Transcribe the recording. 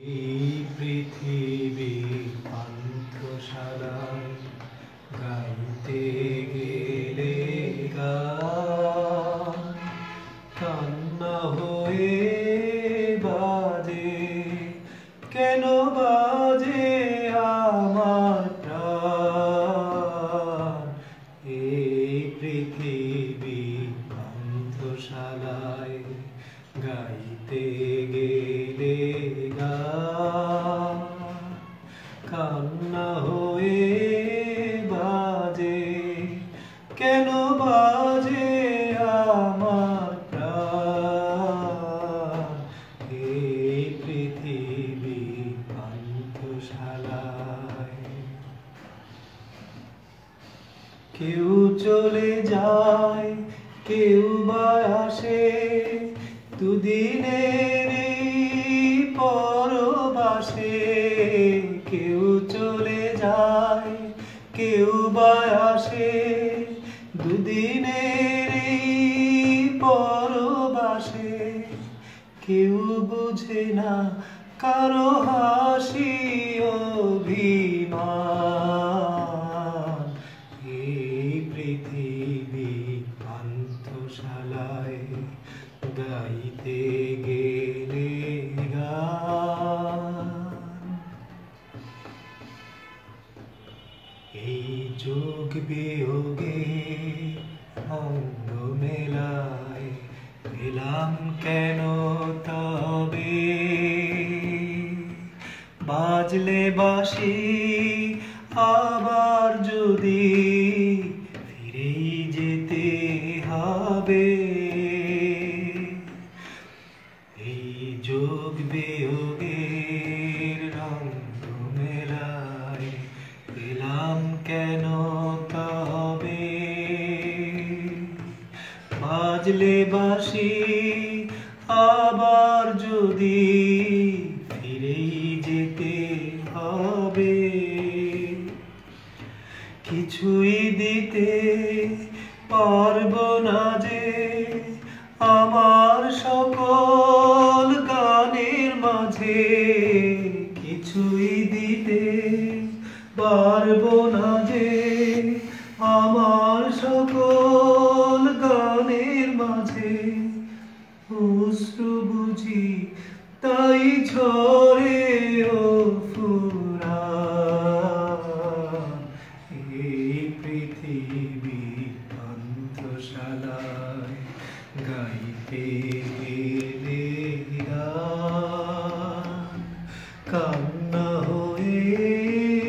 এই পৃথিবী পান্থশালায় গাইতে গেলে গান কান্না হয়ে বাজে, কেন বাজে আমার প্রাণ। এই পৃথিবী পান্থশালায় গাইতে গেলে গান কান্না হয়ে বাজে, কেন বাজে আমার প্রাণ। এই পৃথিবী পান্থশালায় কেউ চলে যায়, কেউ বা আসে, দুদিনের পরবাসে। কেউ চলে যায়, কেউ বা আসে, দুদিনের পরবাসে। কেউ বুঝে না কারো হাসি অভিমান। এই পৃথিবী পান্থশালায় গাইতে গেলে গান। এই যোগ বিয়োগে অঙ্গ মেলায় পেলাম কেন তবে, বাজলে বাঁশি আবার যদি ফিরেই যেতে হবে। এই যোগ বিয়োগের রঙ্গ মেলায় পেলাম কেন তবে, বাজলে বাঁশি আবার যদি ফিরেই যেতে হবে। কিছুই দিতে পারবো না যে আমার সকল গানের মাঝে, কিছুই দিতে পারবো না যে আমার সকল গানের মাঝে। অশ্রু বুঝি তাই ঝরে ও ফুরান। এই পৃথিবী পান্থশালায় গাইতে গেলে গান কান্না হয়ে